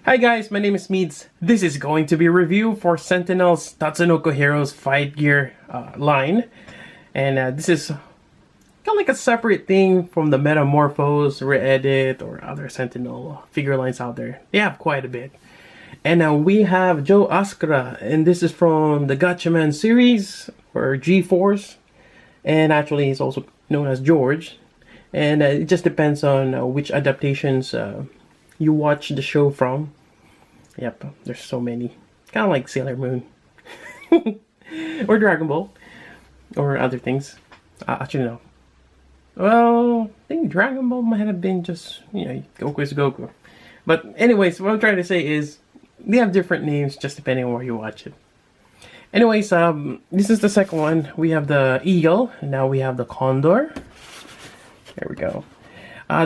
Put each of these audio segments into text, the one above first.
Hi guys, my name is Meads. This is going to be a review for Sentinel's Tatsunoko Heroes Fight Gear line. And this is kind of like a separate thing from the Metamorphose, Re-Edit, or other Sentinel figure lines out there. They have quite a bit. And we have Joe Asakura, and this is from the Gatchaman series, or G-Force. And actually he's also known as George. And it just depends on which adaptations you watch the show from. Yep, there's so many. Kind of like Sailor Moon. Or Dragon Ball. Or other things. Actually, no. Well, I think Dragon Ball might have been just, Goku is Goku. But anyways, what I'm trying to say is, they have different names just depending on where you watch it. Anyways, this is the second one. We have the Eagle, and now we have the Condor. There we go.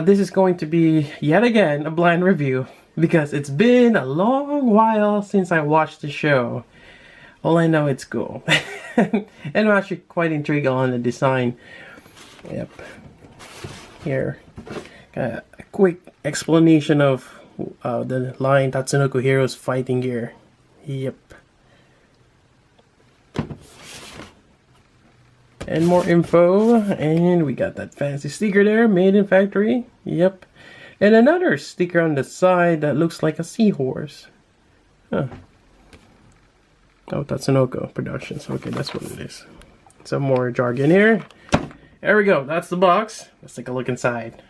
This is going to be, yet again, a blind review. Because it's been a long while since I watched the show. All I know, it's cool. And I'm actually quite intrigued on the design. Yep. Here. A quick explanation of the line Tatsunoko Heroes Fighting Gear. Yep. And more info. And we got that fancy sticker there. Made in factory. Yep. And another sticker on the side that looks like a seahorse. Huh. Oh, Tatsunoko Productions. Okay, that's what it is. Some more jargon here. There we go. That's the box. Let's take a look inside.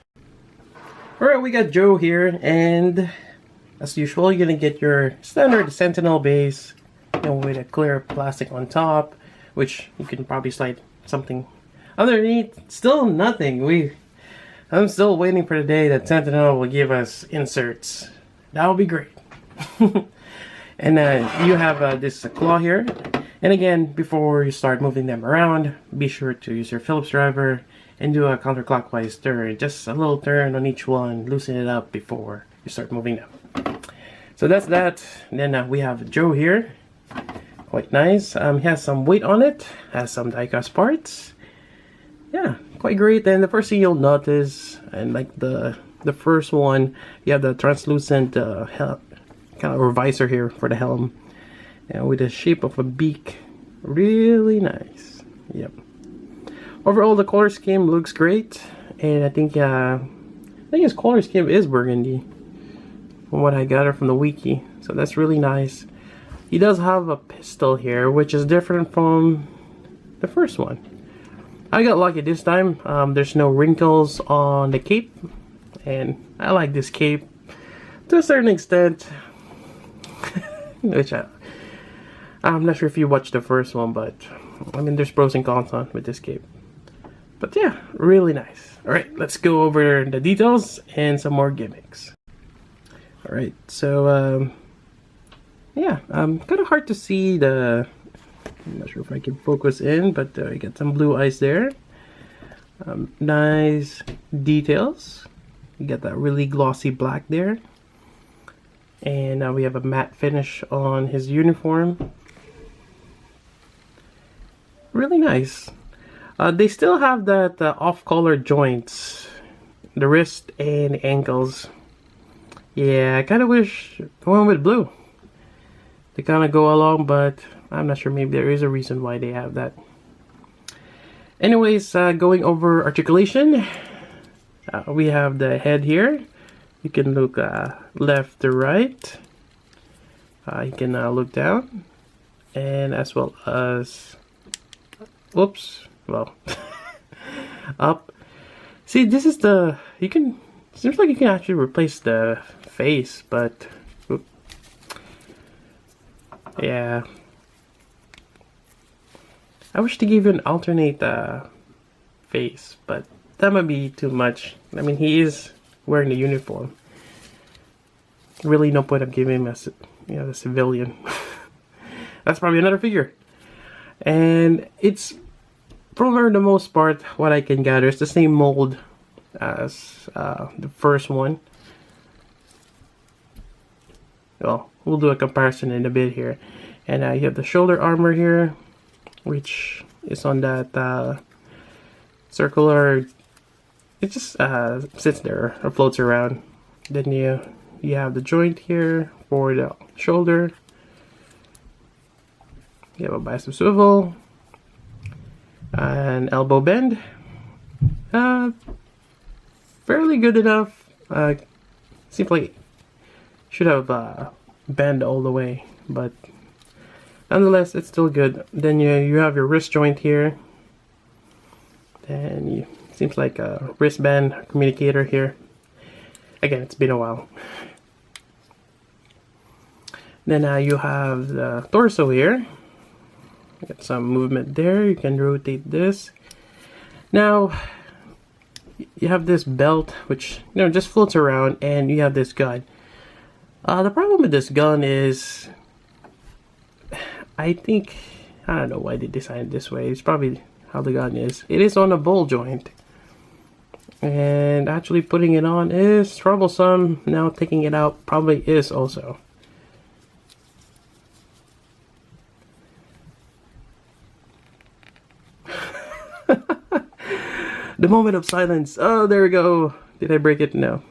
Alright, we got Joe here. And as usual, you're going to get your standard Sentinel base. And with a clear plastic on top. Which you can probably slide something underneath. Still nothing. I'm still waiting for the day that Sentinel will give us inserts. That will be great. And you have this claw here. And again, before you start moving them around, be sure to use your Phillips driver and do a counterclockwise turn. Just a little turn on each one. Loosen it up before you start moving them. So that's that. And then we have Joe here. Quite nice. He has some weight on it. Has some die-cast parts. Yeah, quite great. And the first thing you'll notice, and like the first one, you have the translucent kind of visor here for the helm, and with the shape of a beak. Really nice. Yep. Overall, the color scheme looks great, and I think his color scheme is burgundy, from what I gathered from the wiki. So that's really nice. He does have a pistol here, which is different from the first one. I got lucky this time. There's no wrinkles on the cape, and I like this cape to a certain extent. Which I'm not sure if you watched the first one, but I mean, there's pros and cons on with this cape. But yeah, really nice. All right, let's go over the details and some more gimmicks. All right, so yeah, kind of hard to see the. I'm not sure if I can focus in, but you got some blue eyes there. Nice details. You got that really glossy black there. And now we have a matte finish on his uniform. Really nice. They still have that off-color joints. The wrist and the ankles. Yeah, I kind of wish I went with blue. They kind of go along, but I'm not sure, maybe there is a reason why they have that. Anyways, going over articulation, we have the head here. You can look left to right. You can look down, and as well as, whoops, well, up. See, this is the, seems like you can actually replace the face, but, yeah. I wish to give you an alternate face, but that might be too much. I mean, he is wearing the uniform. Really, no point of giving him a civilian. That's probably another figure. And it's, for the most part, what I can gather, it's the same mold as the first one. Well, we'll do a comparison in a bit here. And you have the shoulder armor here, which is on that circular. It just sits there or floats around. Then you have the joint here, for the shoulder. You have a bicep swivel, an elbow bend. Fairly good enough. Seems like should have bend all the way, but nonetheless, it's still good. Then you have your wrist joint here. Then you seems like a wristband communicator here. Again, it's been a while. Then you have the torso here. Get some movement there. You can rotate this. Now you have this belt, which just floats around, and you have this gun. The problem with this gun is, I don't know why they designed it this way. It's probably how the gun is. It is on a ball joint, and actually putting it on is troublesome. Now taking it out probably is also. The moment of silence. Oh, there we go. Did I break it? No.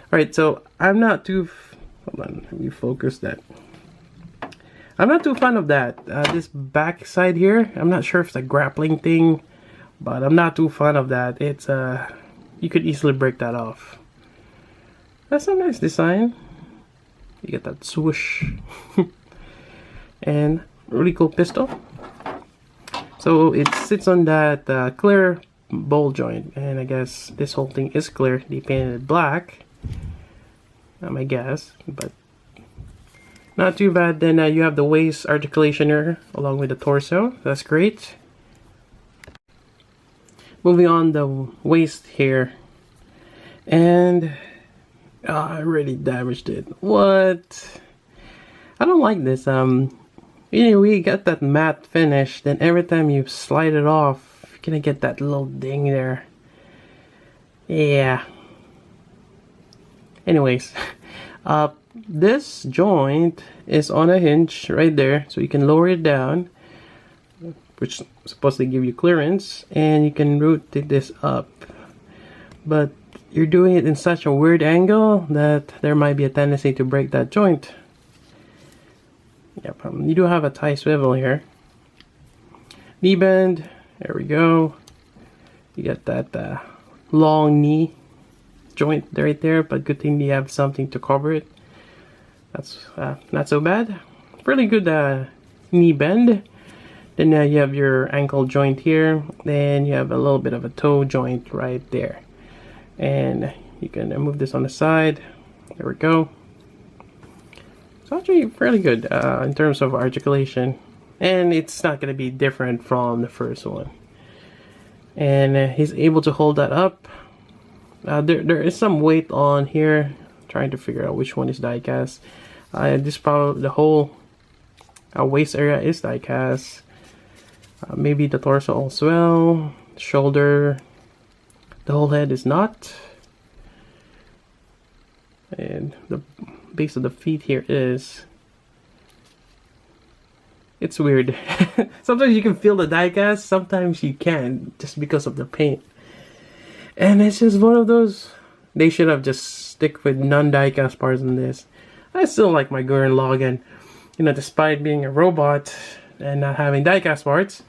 Alright, so I'm not too... Hold on, let me focus that. I'm not too fond of that. This back side here, I'm not sure if it's a grappling thing, but I'm not too fond of that. It's, you could easily break that off. That's a nice design. You get that swoosh. And really cool pistol. So it sits on that clear ball joint, and I guess this whole thing is clear. They painted it black, I guess, but not too bad. Then you have the waist articulation here along with the torso. That's great. Moving on, the waist here, and I really damaged it. What? I don't like this. We got that matte finish, then every time you slide it off, you're gonna get that little ding there. Yeah. Anyways, this joint is on a hinge right there, so you can lower it down, which is supposed to give you clearance, and you can rotate this up. But you're doing it in such a weird angle that there might be a tendency to break that joint. Yep, you do have a tie swivel here. Knee bend, there we go. You get that long knee joint right there, but good thing you have something to cover it. That's not so bad. Really good knee bend. Then you have your ankle joint here. Then you have a little bit of a toe joint right there. And you can move this on the side. There we go. It's actually fairly good in terms of articulation, and it's not going to be different from the first one. And he's able to hold that up. There is some weight on here. I'm trying to figure out which one is die cast. This probably the whole waist area is die cast. Maybe the torso as well. Shoulder. The whole head is not. And the base of the feet here is. It's weird. Sometimes you can feel the die cast, sometimes you can't, just because of the paint. And it's just one of those. They should have just stick with non-die cast parts in this. I still like my Gurren Lagann, despite being a robot and not having die cast parts.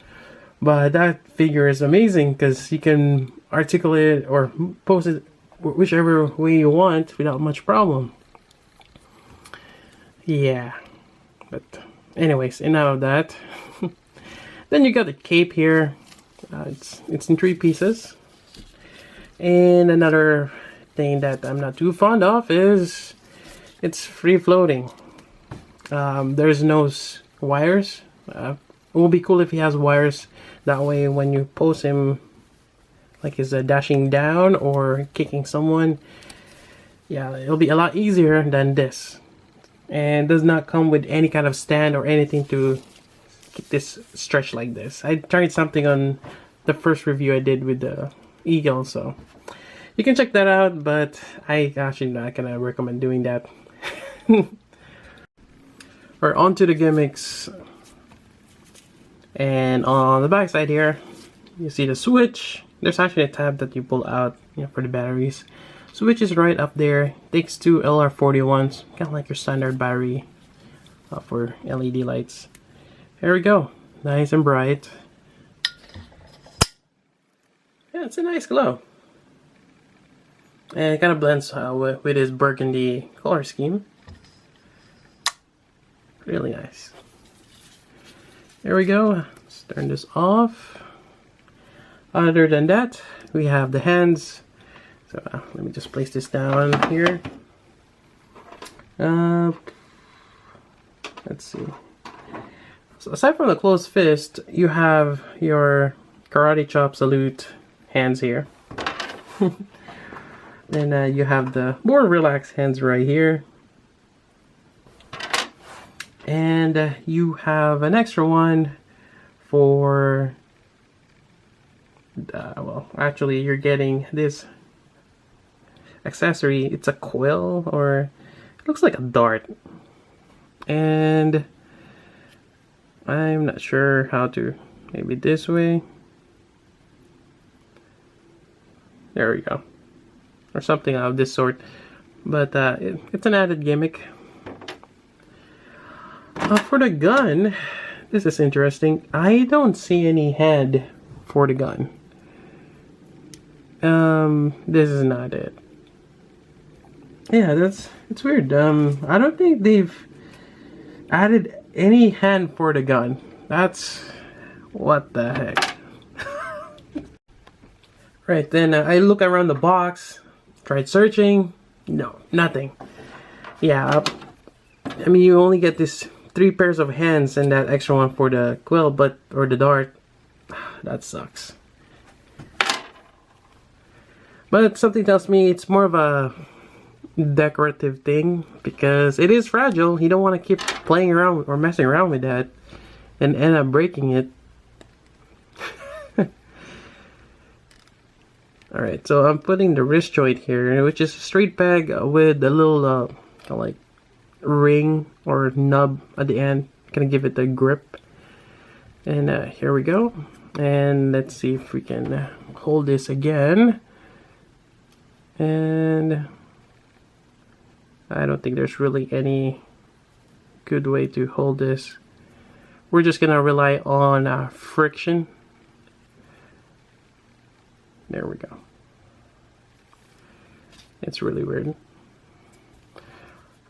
But that figure is amazing because you can articulate it or pose it whichever way you want without much problem. Yeah, but anyways, enough of that. Then you got the cape here. It's in 3 pieces. And another thing that I'm not too fond of is it's free floating. There's no wires. It will be cool if he has wires. That way when you pose him like he's dashing down or kicking someone, yeah, it'll be a lot easier than this. And does not come with any kind of stand or anything to keep this stretched like this. I tried something on the first review I did with the Eagle, so you can check that out, but I actually not gonna recommend doing that. Or onto the gimmicks. And on the back side here, you see the switch. There's actually a tab that you pull out, for the batteries. Switch is right up there. Takes two LR41s, kind of like your standard battery for LED lights. There we go, nice and bright. Yeah, it's a nice glow. And it kind of blends with his burgundy color scheme. Really nice. There we go. Let's turn this off. Other than that, we have the hands. So let me just place this down here. Let's see. So aside from the closed fist, you have your karate chop salute hands here. Then you have the more relaxed hands right here. And you have an extra one for, well, actually you're getting this accessory. It's a quill, or it looks like a dart. And I'm not sure how to, maybe this way. There we go. Or something of this sort. But it's an added gimmick. For the gun, this is interesting. I don't see any head for the gun. This is not it. Yeah, it's weird. I don't think they've added any hand for the gun. That's what the heck. Right, then I look around the box, tried searching. No, nothing. Yeah, I mean, you only get this 3 pairs of hands and that extra one for the quill, or the dart. That sucks. But something tells me it's more of a decorative thing, because it is fragile. You don't want to keep playing around or messing around with that and end up breaking it. Alright, so I'm putting the wrist joint here, which is a straight peg with a little kind of like ring or nub at the end, gonna give it a grip. And here we go. And let's see if we can hold this again. And I don't think there's really any good way to hold this. We're just gonna rely on friction. There we go. It's really weird.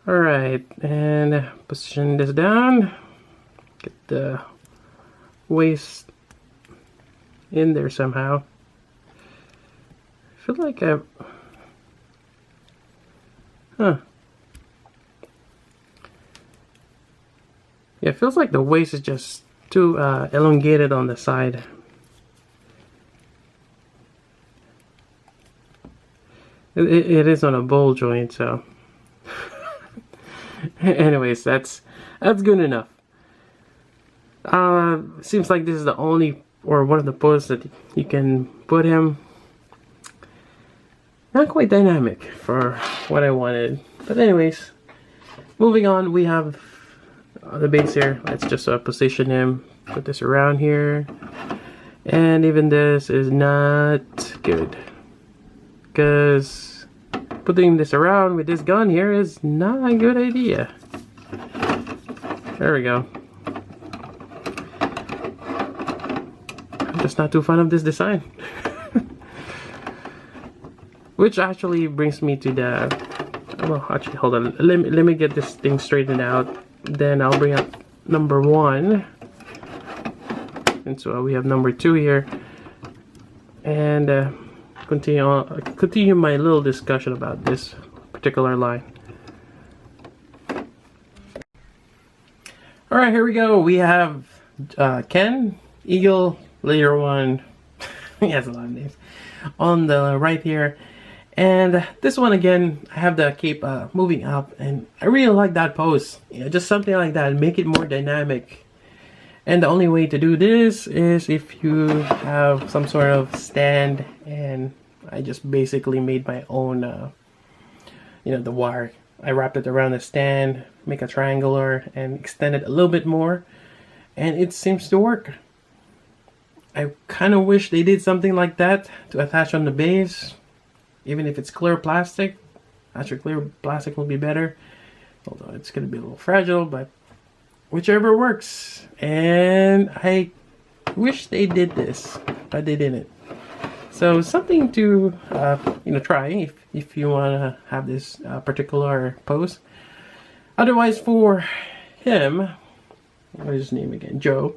Alright, and position this down. Get the waist in there somehow. I feel like I... Huh. Yeah, it feels like the waist is just too elongated on the side. It is on a bowl joint, so... Anyways, that's good enough. Seems like this is the only, or one of the poses that you can put him. Not quite dynamic for what I wanted. But anyways, moving on, we have the base here. Let's just position him, put this around here. And even this is not good, because putting this around with this gun here is not a good idea. There we go. I'm just not too fond of this design. Which actually brings me to the... Well, actually, hold on. Let me get this thing straightened out. Then I'll bring up number 1. And so we have number 2 here. And continue my little discussion about this particular line. Alright, here we go. We have Ken, Eagle, Layer 1. He has a lot of names. On the right here. And this one again, I have the cape moving up, and I really like that pose. You know, just something like that, make it more dynamic. And the only way to do this is if you have some sort of stand, and I just basically made my own, you know, the wire. I wrapped it around the stand, make a triangular, and extend it a little bit more, and it seems to work. I kind of wish they did something like that to attach on the base. even if it's clear plastic. Actually, clear plastic will be better. Although it's going to be a little fragile, but whichever works. And I wish they did this, but they didn't. So something to try if you want to have this particular pose. Otherwise, for him, what is his name again? Joe.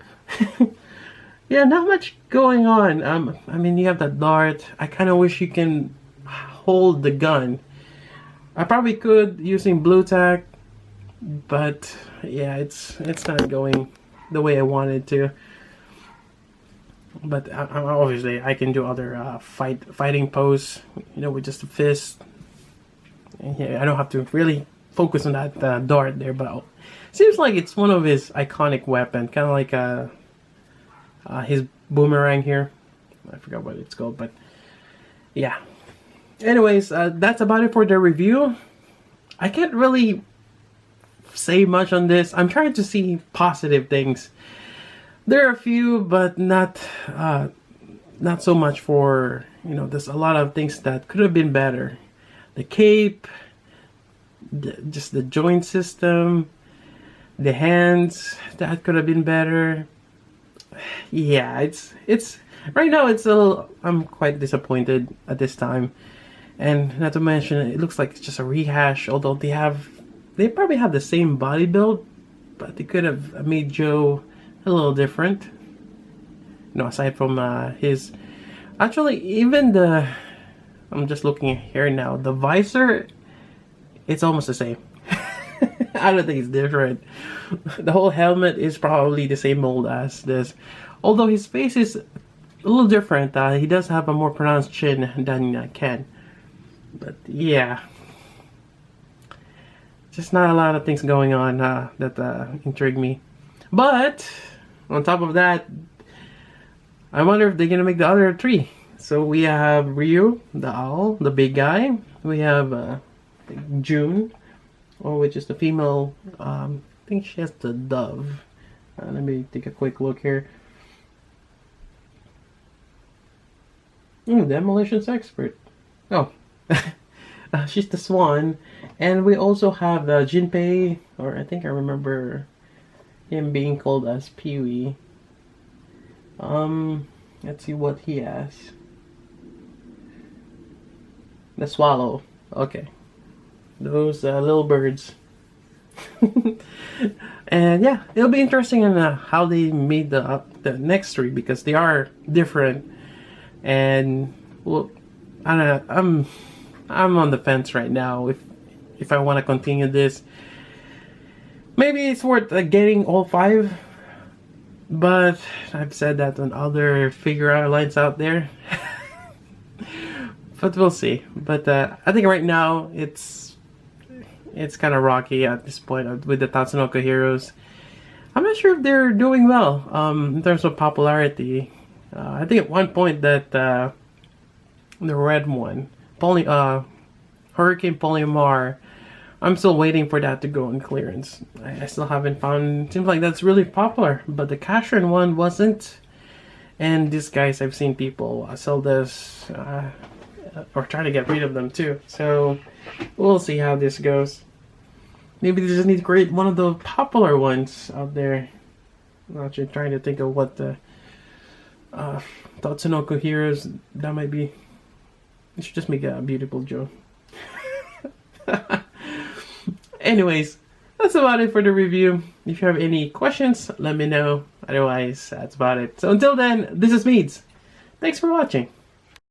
Yeah, not much going on. I mean, you have that dart. I kind of wish you can hold the gun. I probably could using blue tack, but yeah, it's not going the way I wanted to. But obviously, I can do other fighting pose, with just a fist. And yeah, I don't have to really focus on that dart there, but seems like it's one of his iconic weapons, kind of like his boomerang here. I forgot what it's called, but yeah. Anyways, that's about it for the review. I can't really say much on this. I'm trying to see positive things. There are a few, but not so much for, there's a lot of things that could have been better. The cape, just the joint system, the hands, that could have been better. Yeah, it's right now it's a little, I'm quite disappointed at this time. And not to mention, it looks like it's just a rehash, although they probably have the same body build, but they could have made Joe a little different. Aside from his, actually even I'm just looking here now, the visor, it's almost the same. I don't think it's different. The whole helmet is probably the same mold as this, although his face is a little different. He does have a more pronounced chin than Ken. But yeah, just not a lot of things going on that intrigue me. But on top of that, I wonder if they're gonna make the other three. So we have Ryu, the owl, the big guy. We have June, which is the female. I think she has the dove. Let me take a quick look here. Demolitions expert. Oh. She's the swan. And we also have Jinpei, or I think I remember him being called as Pee-wee. Let's see what he has. The swallow. Okay. Those little birds. And yeah, it'll be interesting in how they made the next three, because they are different. And well, I don't know, I'm on the fence right now if I want to continue this. Maybe it's worth getting all 5, but I've said that on other figure art lines out there. But we'll see. But I think right now it's kind of rocky at this point with the Tatsunoko heroes. I'm not sure if they're doing well in terms of popularity. I think at one point that the red one, Hurricane Polymar, I'm still waiting for that to go on clearance. I still haven't found. Seems like that's really popular, but the Gatchaman one wasn't. And these guys, I've seen people sell this or try to get rid of them too. So we'll see how this goes. Maybe they just need to create one of the popular ones out there. I'm actually trying to think of what the Tatsunoko heroes that might be. You should just make a beautiful Joe. Anyways, that's about it for the review. If you have any questions, let me know. Otherwise, that's about it. So until then, this is Meads. Thanks for watching.